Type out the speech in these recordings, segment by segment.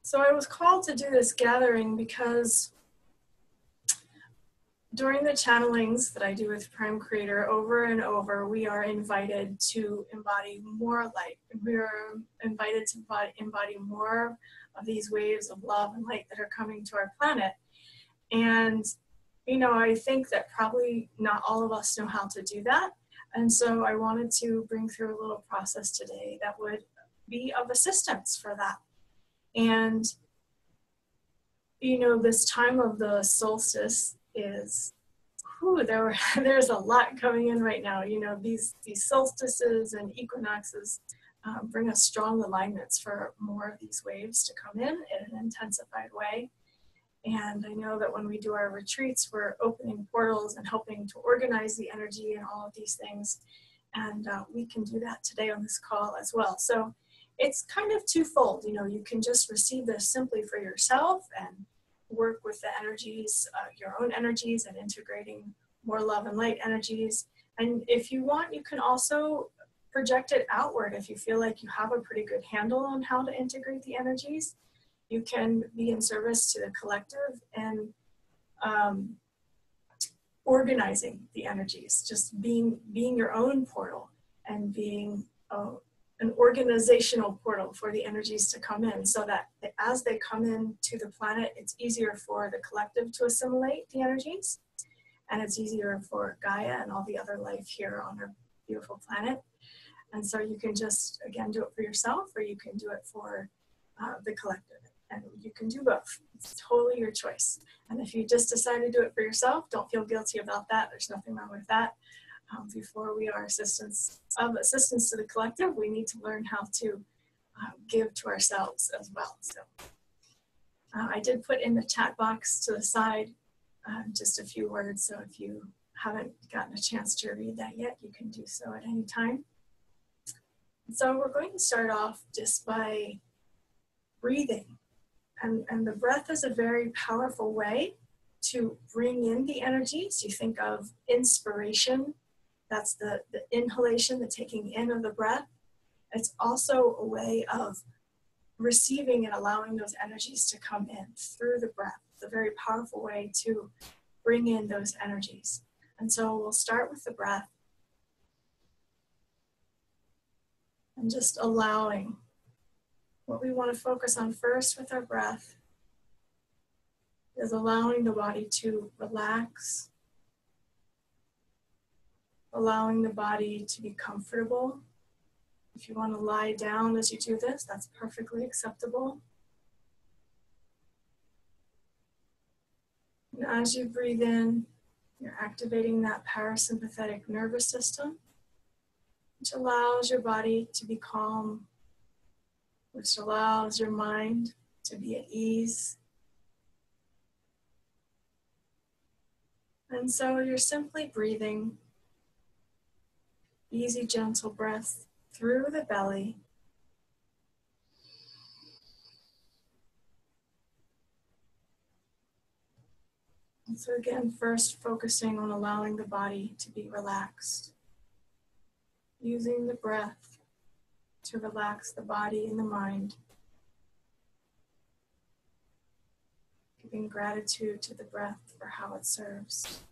So I was called to do this gathering because during the channelings that I do with Prime Creator over and over, we are invited to embody more light. We are invited to embody more of these waves of love and light that are coming to our planet. And, you know, I think that probably not all of us know how to do that. And so I wanted to bring through a little process today that would be of assistance for that. And you know, this time of the solstice is, there's a lot coming in right now. You know, these solstices and equinoxes bring us strong alignments for more of these waves to come in an intensified way. And I know that when we do our retreats, we're opening portals and helping to organize the energy and all of these things. And we can do that today on this call as well. So it's kind of twofold. You know, you can just receive this simply for yourself and work with the energies, your own energies, and integrating more love and light energies. And if you want, you can also project it outward. If you feel like you have a pretty good handle on how to integrate the energies, you can be in service to the collective and organizing the energies, just being your own portal and being an organizational portal for the energies to come in, so that as they come in to the planet, it's easier for the collective to assimilate the energies, and it's easier for Gaia and all the other life here on our beautiful planet. And so you can just, again, do it for yourself, or you can do it for the collective. And you can do both. It's totally your choice. And if you just decide to do it for yourself, don't feel guilty about that. There's nothing wrong with that. Before we are assistants to the collective, we need to learn how to give to ourselves as well. So I did put in the chat box to the side just a few words. So if you haven't gotten a chance to read that yet, you can do so at any time. So we're going to start off just by breathing. And the breath is a very powerful way to bring in the energies. You think of inspiration, that's the inhalation, the taking in of the breath. It's also a way of receiving and allowing those energies to come in through the breath. It's a very powerful way to bring in those energies. And so we'll start with the breath and just allowing. What we want to focus on first with our breath is allowing the body to relax, allowing the body to be comfortable. If you want to lie down as you do this, that's perfectly acceptable. And as you breathe in, you're activating that parasympathetic nervous system, which allows your body to be calm, which allows your mind to be at ease. And so you're simply breathing, easy, gentle breath through the belly. And so again, first focusing on allowing the body to be relaxed, using the breath to relax the body and the mind, giving gratitude to the breath for how it serves.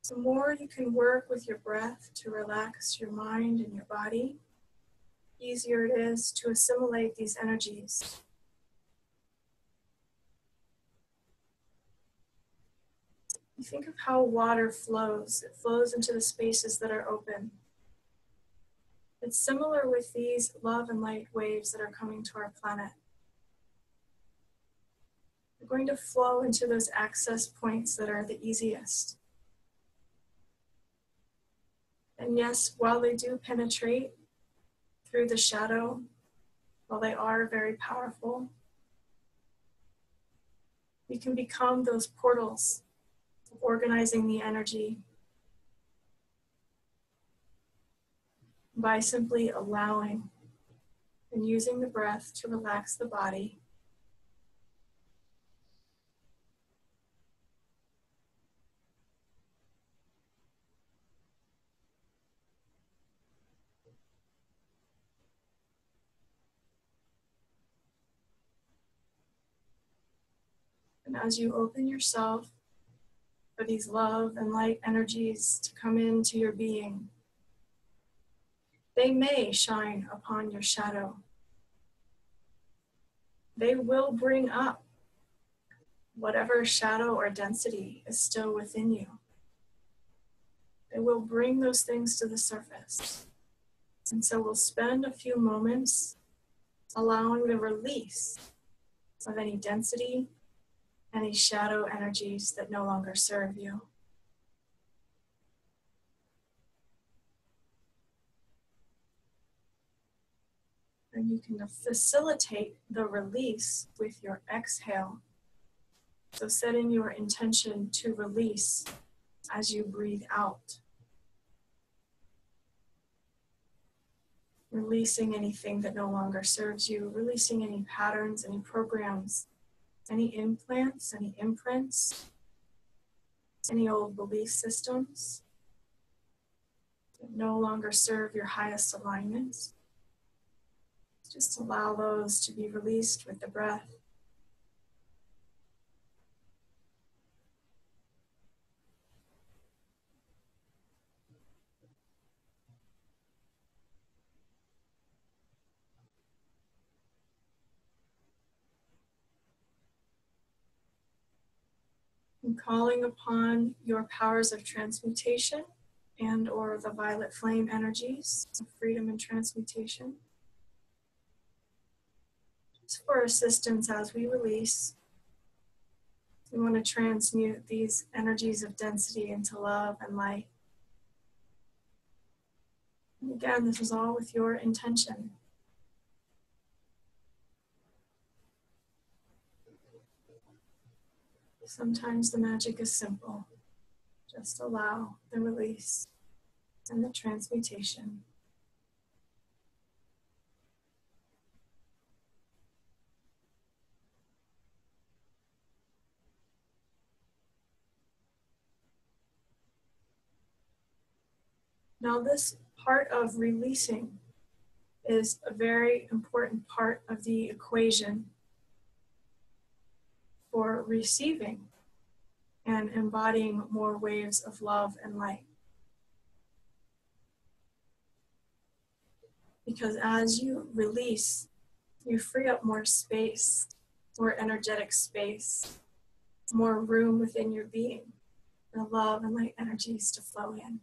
The more you can work with your breath to relax your mind and your body, easier it is to assimilate these energies. You think of how water flows. It flows into the spaces that are open. It's similar with these love and light waves that are coming to our planet. They're going to flow into those access points that are the easiest. And yes, while they do penetrate through the shadow, while they are very powerful, we can become those portals of organizing the energy by simply allowing and using the breath to relax the body. And as you open yourself for these love and light energies to come into your being, they may shine upon your shadow. They will bring up whatever shadow or density is still within you. They will bring those things to the surface. And so we'll spend a few moments allowing the release of any density, any shadow energies that no longer serve you. And you can facilitate the release with your exhale. So setting your intention to release as you breathe out. Releasing anything that no longer serves you, releasing any patterns, any programs, any implants, any imprints, any old belief systems that no longer serve your highest alignments. Just allow those to be released with the breath. And calling upon your powers of transmutation and or the violet flame energies of freedom and transmutation. Just for assistance as we release. We want to transmute these energies of density into love and light. And again, this is all with your intention. Sometimes the magic is simple. Just allow the release and the transmutation. Now, this part of releasing is a very important part of the equation for receiving and embodying more waves of love and light. Because as you release, you free up more space, more energetic space, more room within your being for love and light energies to flow in.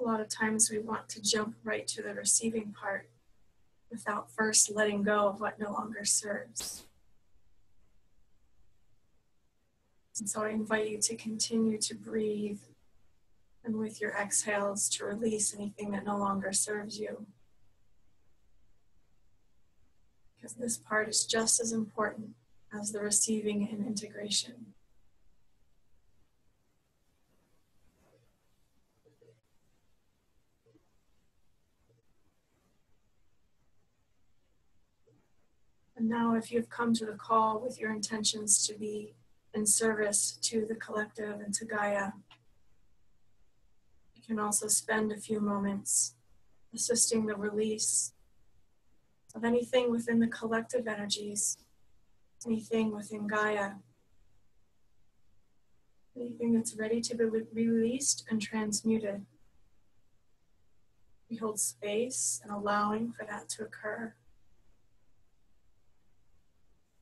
A lot of times we want to jump right to the receiving part without first letting go of what no longer serves. And so I invite you to continue to breathe and with your exhales to release anything that no longer serves you. Because this part is just as important as the receiving and integration. And now if you've come to the call with your intentions to be in service to the collective and to Gaia, you can also spend a few moments assisting the release of anything within the collective energies, anything within Gaia, anything that's ready to be released and transmuted. We hold space and allowing for that to occur,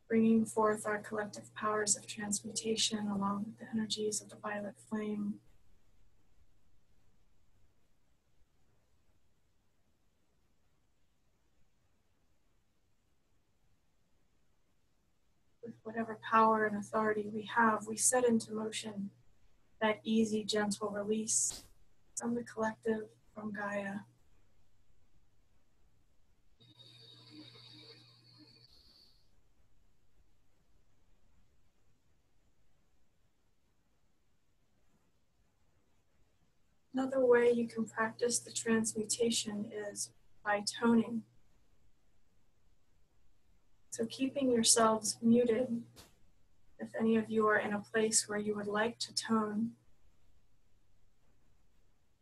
bringing forth our collective powers of transmutation along with the energies of the violet flame. With whatever power and authority we have, we set into motion that easy, gentle release from the collective, from Gaia. Another way you can practice the transmutation is by toning. So keeping yourselves muted, if any of you are in a place where you would like to tone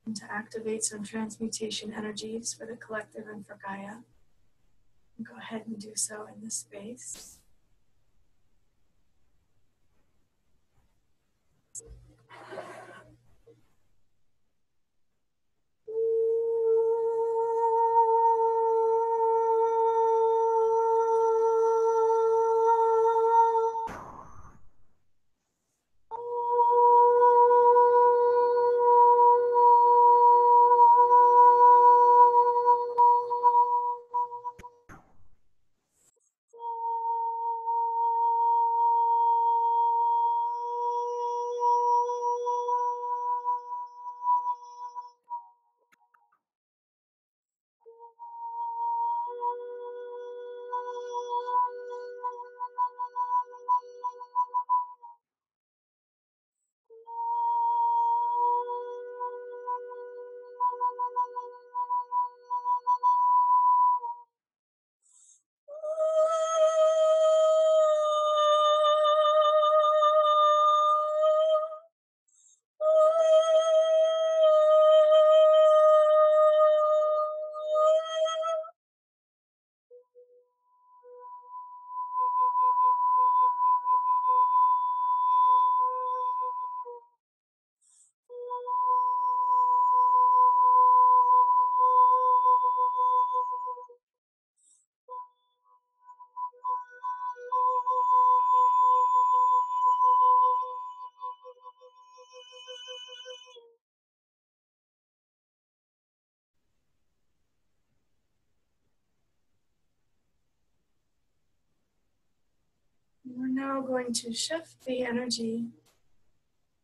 and to activate some transmutation energies for the collective and for Gaia, go ahead and do so in this space. now going to shift the energy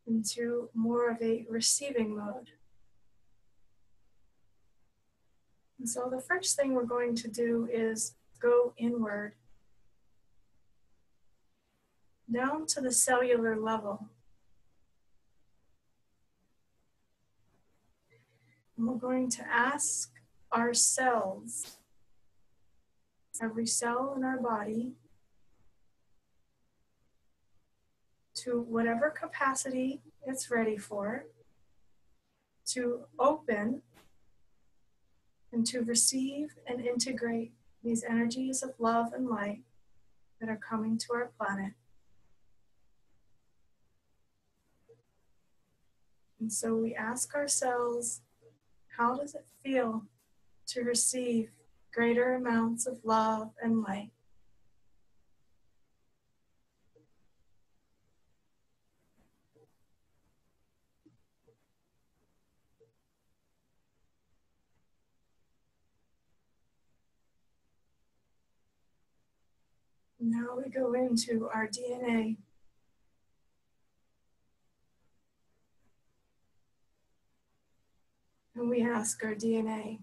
into more of a receiving mode. And so the first thing we're going to do is go inward, down to the cellular level. And we're going to ask our cells, every cell in our body, to whatever capacity it's ready for, to open and to receive and integrate these energies of love and light that are coming to our planet. And so we ask ourselves, how does it feel to receive greater amounts of love and light? Now we go into our DNA. And we ask our DNA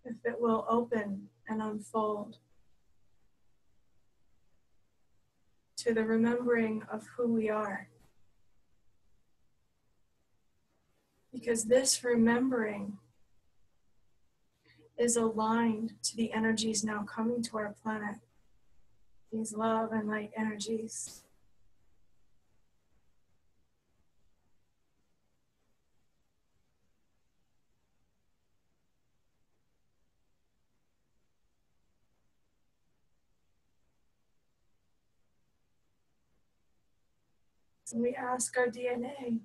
if it will open and unfold to the remembering of who we are. Because this remembering is aligned to the energies now coming to our planet, these love and light energies. So we ask our DNA,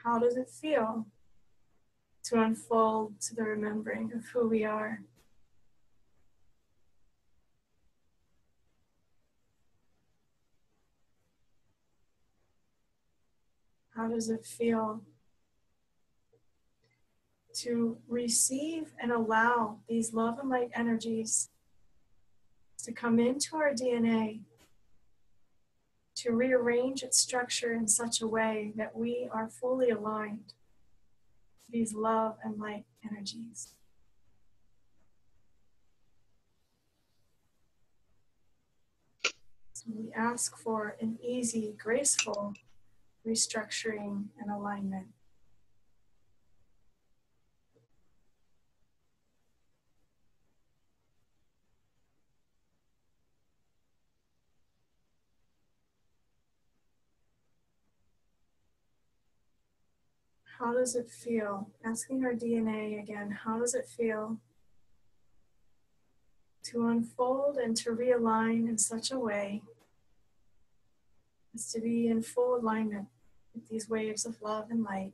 how does it feel to unfold to the remembering of who we are? How does it feel to receive and allow these love and light energies to come into our DNA, to rearrange its structure in such a way that we are fully aligned to these love and light energies? So we ask for an easy, graceful restructuring and alignment. How does it feel? Asking our DNA again, how does it feel to unfold and to realign in such a way as to be in full alignment with these waves of love and light,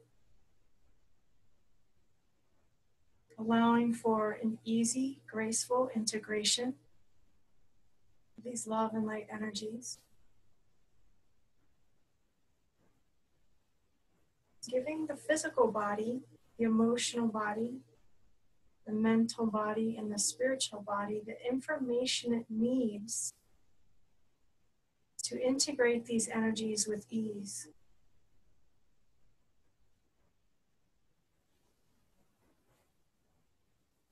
allowing for an easy, graceful integration of these love and light energies, giving the physical body, the emotional body, the mental body, and the spiritual body the information it needs to integrate these energies with ease.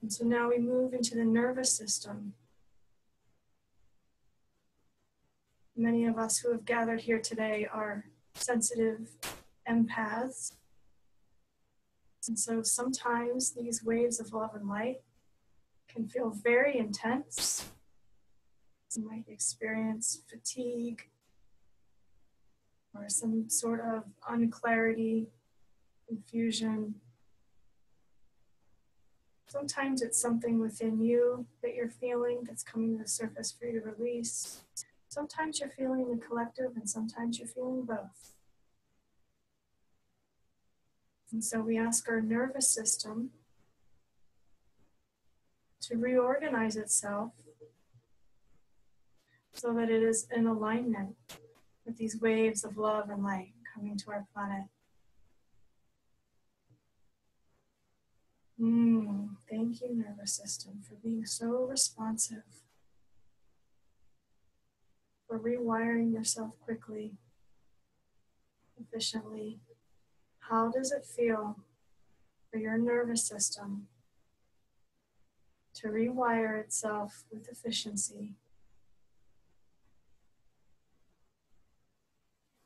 And so now we move into the nervous system. Many of us who have gathered here today are sensitive empaths. And so sometimes these waves of love and light can feel very intense. You might experience fatigue or some sort of unclarity, confusion. Sometimes it's something within you that you're feeling that's coming to the surface for you to release. Sometimes you're feeling the collective and sometimes you're feeling both. And so we ask our nervous system to reorganize itself so that it is in alignment with these waves of love and light coming to our planet. Thank you, nervous system, for being so responsive. for rewiring yourself quickly, efficiently. How does it feel for your nervous system to rewire itself with efficiency,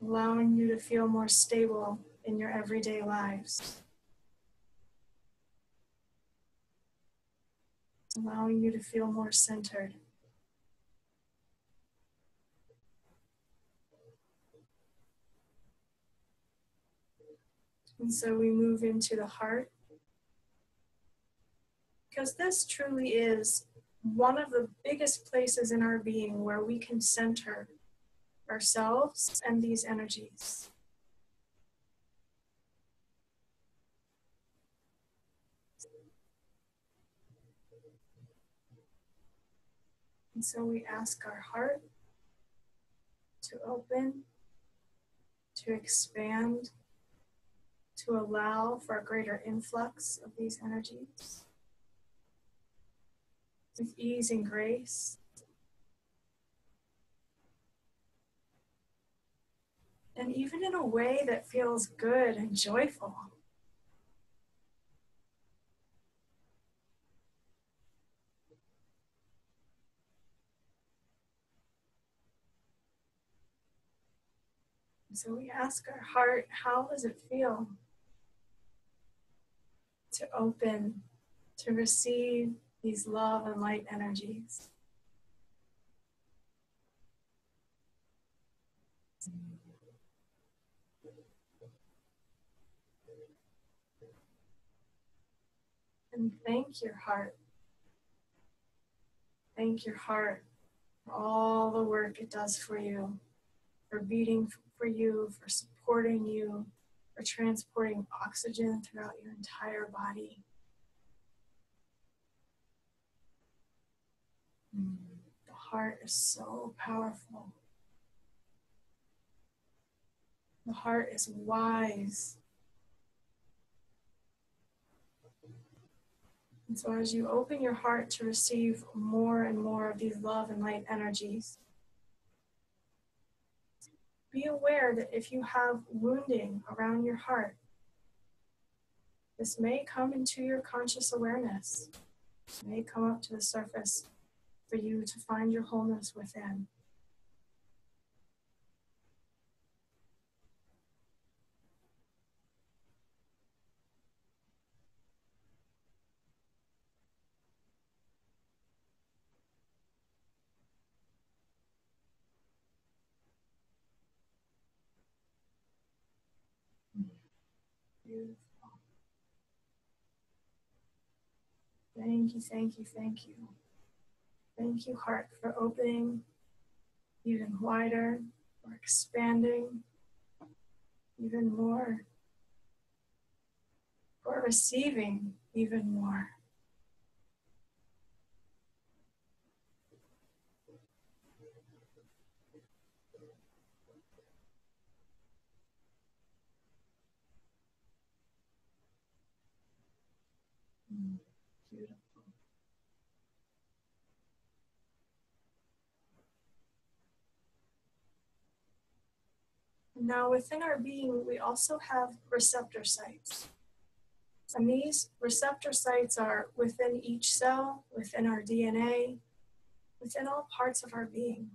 allowing you to feel more stable in your everyday lives, allowing you to feel more centered? And so we move into the heart, because this truly is one of the biggest places in our being where we can center ourselves and these energies. And so we ask our heart to open, to expand, to allow for a greater influx of these energies with ease and grace. And even in a way that feels good and joyful. And so we ask our heart, how does it feel to open, to receive these love and light energies? And thank your heart. Thank your heart for all the work it does for you, for beating for you, for supporting you, for transporting oxygen throughout your entire body. The heart is so powerful. The heart is wise. And so as you open your heart to receive more and more of these love and light energies, be aware that if you have wounding around your heart, this may come into your conscious awareness. It may come up to the surface for you to find your wholeness within. Beautiful. Thank you, thank you, thank you. Thank you, heart, for opening even wider, for expanding even more, for receiving even more. Beautiful. Now, within our being, we also have receptor sites. And these receptor sites are within each cell, within our DNA, within all parts of our being.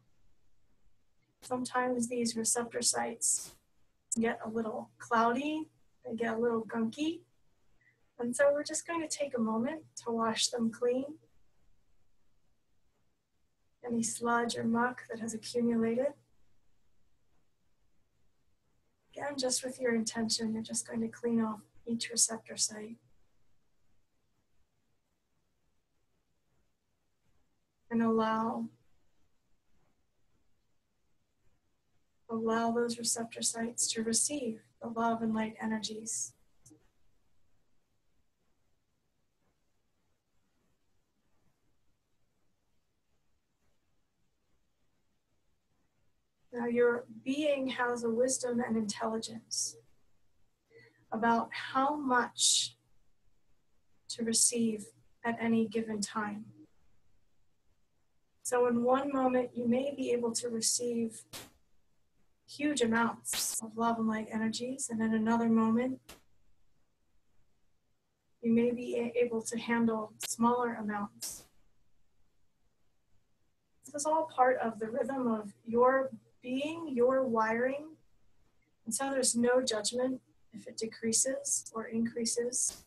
Sometimes these receptor sites get a little cloudy, they get a little gunky. And so we're just going to take a moment to wash them clean. Any sludge or muck that has accumulated. Again, just with your intention, you're just going to clean off each receptor site. And allow those receptor sites to receive the love and light energies. Now, your being has a wisdom and intelligence about how much to receive at any given time. So in one moment, you may be able to receive huge amounts of love and light energies, and in another moment, you may be able to handle smaller amounts. This is all part of the rhythm of your being, your wiring, and so there's no judgment if it decreases or increases.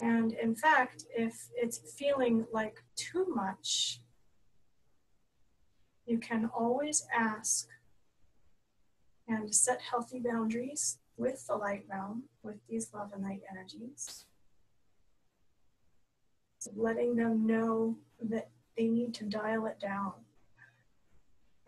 And in fact, if it's feeling like too much, you can always ask and set healthy boundaries with the light realm, with these love and light energies. So letting them know that they need to dial it down.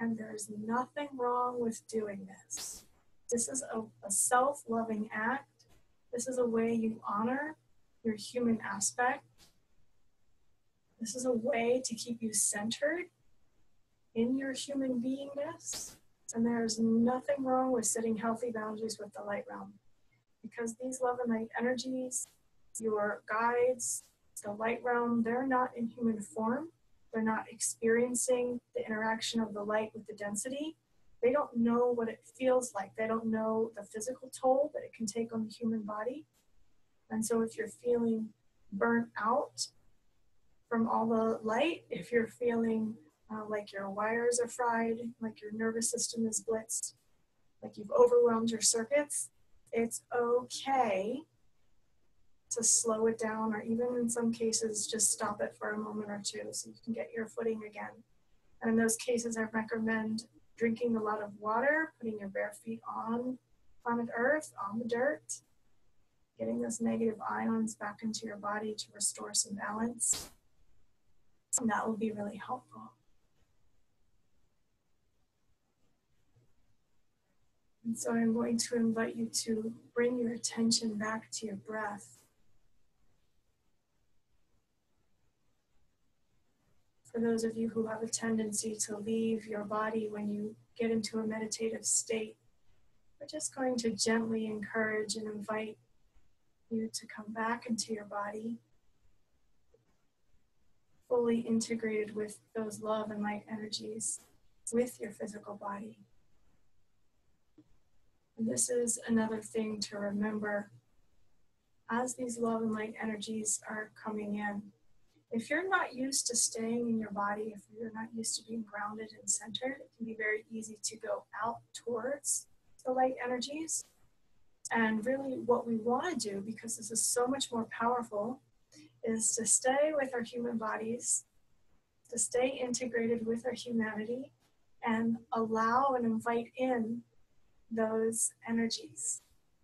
And there's nothing wrong with doing this. This is a self-loving act. This is a way you honor your human aspect. This is a way to keep you centered in your human beingness. And there's nothing wrong with setting healthy boundaries with the light realm. Because these love and light energies, your guides, the light realm, they're not in human form. They're not experiencing the interaction of the light with the density. They don't know what it feels like. They don't know the physical toll that it can take on the human body. And so if you're feeling burnt out from all the light, if you're feeling like your wires are fried, like your nervous system is blitzed, like you've overwhelmed your circuits, it's okay to slow it down, or even in some cases, just stop it for a moment or two so you can get your footing again. And in those cases, I recommend drinking a lot of water, putting your bare feet on planet Earth, on the dirt, getting those negative ions back into your body to restore some balance. And that will be really helpful. And so I'm going to invite you to bring your attention back to your breath. For those of you who have a tendency to leave your body when you get into a meditative state, we're just going to gently encourage and invite you to come back into your body, fully integrated with those love and light energies, with your physical body. And this is another thing to remember as these love and light energies are coming in. If you're not used to staying in your body, if you're not used to being grounded and centered, it can be very easy to go out towards the light energies. And really what we want to do, because this is so much more powerful, is to stay with our human bodies, to stay integrated with our humanity, and allow and invite in those energies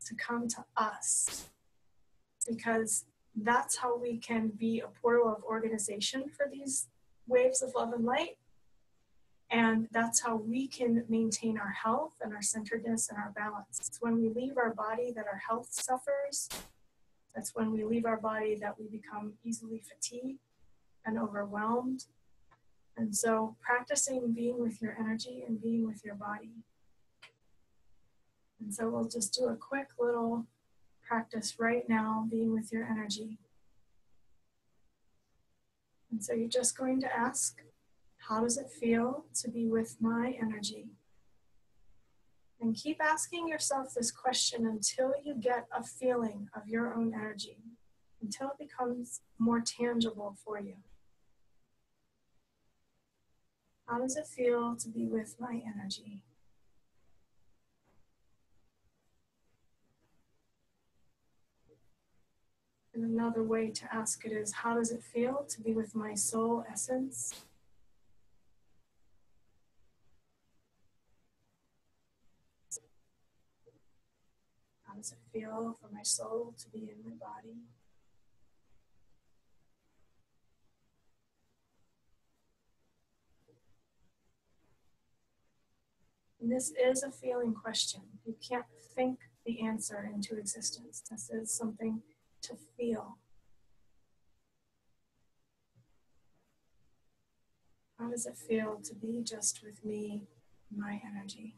to come to us. Because that's how we can be a portal of organization for these waves of love and light. And that's how we can maintain our health and our centeredness and our balance. It's when we leave our body that our health suffers. That's when we leave our body that we become easily fatigued and overwhelmed. And so practicing being with your energy and being with your body. And so we'll just do a quick little practice right now, being with your energy. And so you're just going to ask, how does it feel to be with my energy? And keep asking yourself this question until you get a feeling of your own energy, until it becomes more tangible for you. How does it feel to be with my energy? And another way to ask it is, how does it feel to be with my soul essence? How does it feel for my soul to be in my body? And this is a feeling question. You can't think the answer into existence. This is something to feel. How does it feel to be just with me, my energy?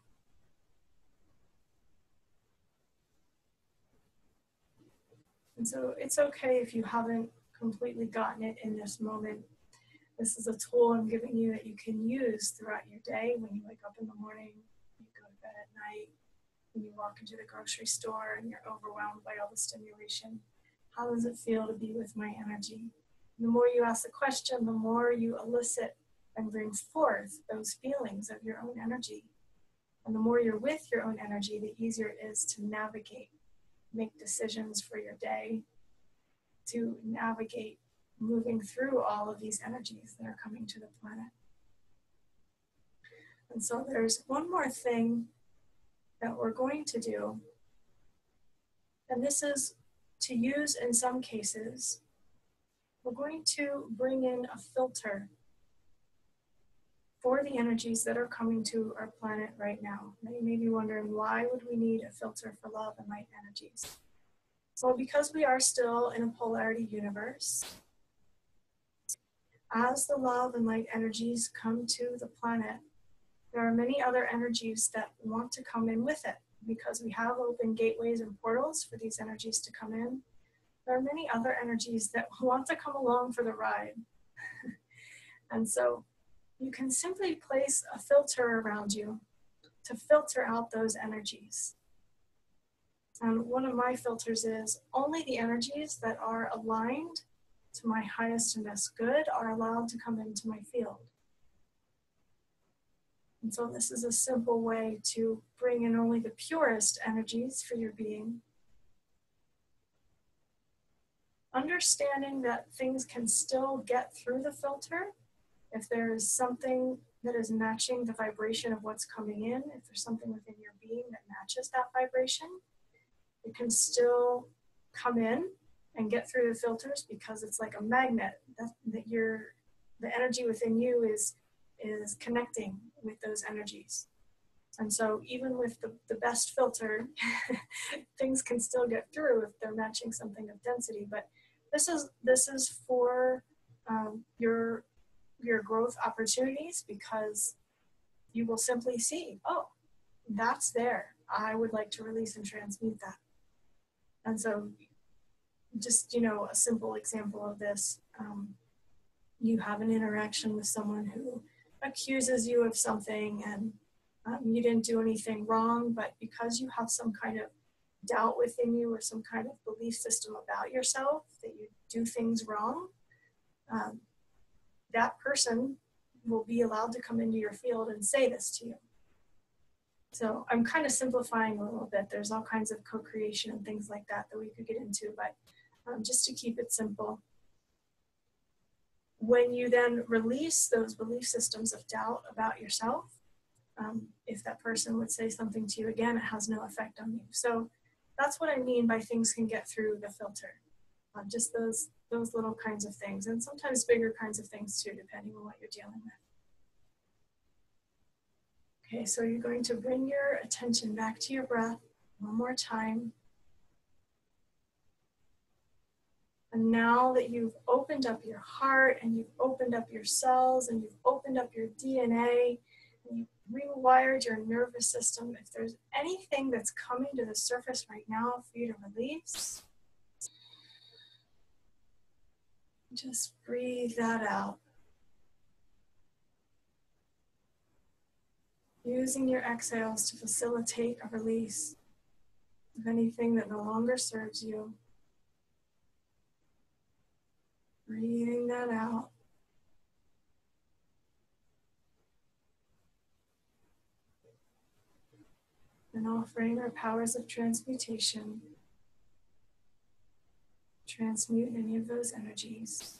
And so it's okay if you haven't completely gotten it in this moment. This is a tool I'm giving you that you can use throughout your day. When you wake up in the morning, you go to bed at night, when you walk into the grocery store and you're overwhelmed by all the stimulation. How does it feel to be with my energy? The more you ask the question, the more you elicit and bring forth those feelings of your own energy. And the more you're with your own energy, the easier it is to navigate, make decisions for your day, to navigate moving through all of these energies that are coming to the planet. And so there's one more thing that we're going to do, and this is to use in some cases. We're going to bring in a filter for the energies that are coming to our planet right now. Now you may be wondering, why would we need a filter for love and light energies? Well, because we are still in a polarity universe, as the love and light energies come to the planet, there are many other energies that want to come in with it. Because we have open gateways and portals for these energies to come in, there are many other energies that want to come along for the ride. And so you can simply place a filter around you to filter out those energies. And one of my filters is only the energies that are aligned to my highest and best good are allowed to come into my field. And so this is a simple way to bring in only the purest energies for your being. Understanding that things can still get through the filter if there is something that is matching the vibration of what's coming in, if there's something within your being that matches that vibration, it can still come in and get through the filters, because it's like a magnet that the energy within you is connecting with those energies. And so even with the best filter, things can still get through if they're matching something of density. But this is for your growth opportunities, because you will simply see, oh, that's there. I would like to release and transmute that. And so just, a simple example of this, you have an interaction with someone who accuses you of something, and you didn't do anything wrong, but because you have some kind of doubt within you or some kind of belief system about yourself that you do things wrong, that person will be allowed to come into your field and say this to you. So I'm kind of simplifying a little bit. There's all kinds of co-creation and things like that we could get into, but just to keep it simple. When you then release those belief systems of doubt about yourself, if that person would say something to you again, it has no effect on you. So that's what I mean by things can get through the filter. Just those little kinds of things, and sometimes bigger kinds of things too, depending on what you're dealing with. Okay, so you're going to bring your attention back to your breath one more time. And now that you've opened up your heart and you've opened up your cells and you've opened up your DNA and you've rewired your nervous system, if there's anything that's coming to the surface right now for you to release, just breathe that out. Using your exhales to facilitate a release of anything that no longer serves you. Breathing that out. And offering our powers of transmutation. Transmute any of those energies.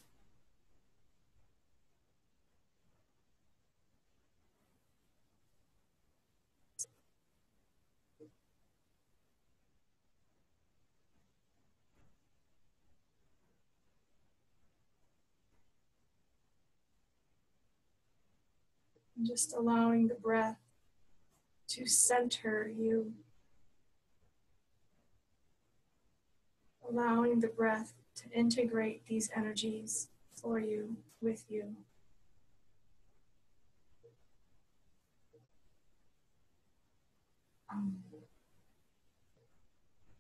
And just allowing the breath to center you. Allowing the breath to integrate these energies for you, with you.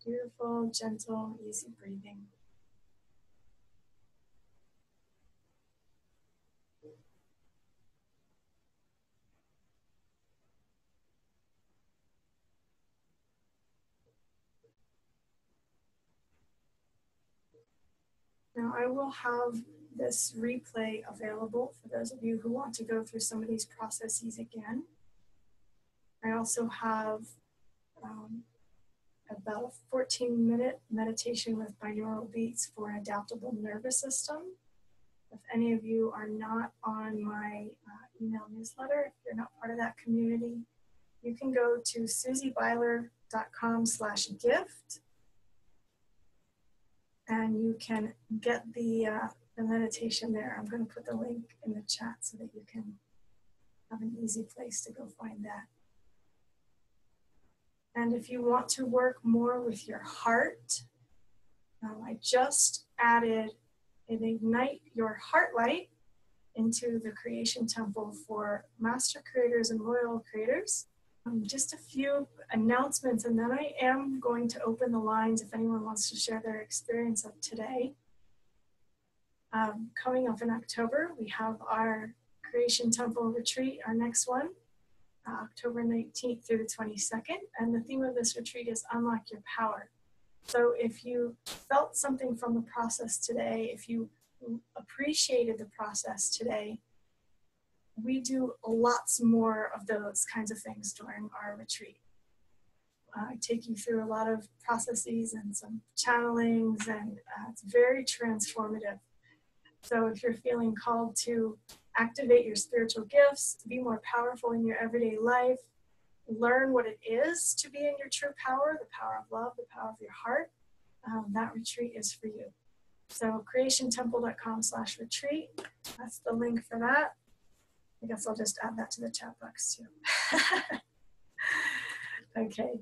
Beautiful, gentle, easy breathing. Now I will have this replay available for those of you who want to go through some of these processes again. I also have about a 14-minute meditation with binaural beats for an adaptable nervous system. If any of you are not on my email newsletter, if you're not part of that community, you can go to susiebeiler.com/gift and you can get the meditation there. I'm going to put the link in the chat so that you can have an easy place to go find that. And if you want to work more with your heart, I just added an Ignite Your Heart Light into the Creation Temple for Master Creators and Royal Creators. Just a few announcements, and then I am going to open the lines if anyone wants to share their experience of today. Coming up in October, we have our Creation Temple retreat, our next one, October 19th through the 22nd. And the theme of this retreat is Unlock Your Power. So if you felt something from the process today, if you appreciated the process today, we do lots more of those kinds of things during our retreat. I take you through a lot of processes and some channelings, and it's very transformative. So if you're feeling called to activate your spiritual gifts, to be more powerful in your everyday life, learn what it is to be in your true power, the power of love, the power of your heart, that retreat is for you. So creationtemple.com/retreat, that's the link for that. I guess I'll just add that to the chat box too. Okay.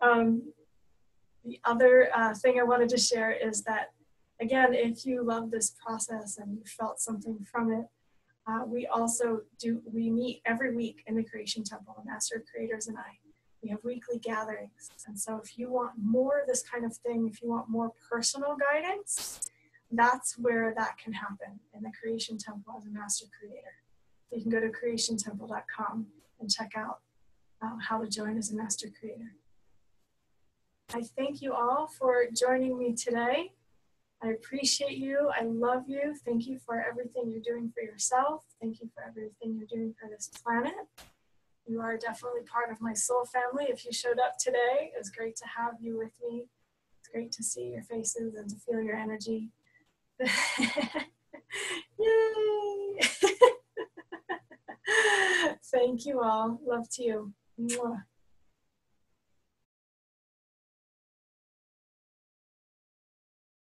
The other thing I wanted to share is that, again, if you love this process and you felt something from it, we meet every week in the Creation Temple, the Master Creators and I. We have weekly gatherings. And so if you want more of this kind of thing, if you want more personal guidance, that's where that can happen, in the Creation Temple as a Master Creator. You can go to creationtemple.com and check out how to join as a Master Creator. I thank you all for joining me today. I appreciate you. I love you. Thank you for everything you're doing for yourself. Thank you for everything you're doing for this planet. You are definitely part of my soul family. If you showed up today, it was great to have you with me. It's great to see your faces and to feel your energy. Yay! Thank you all. Love to you. Mwah.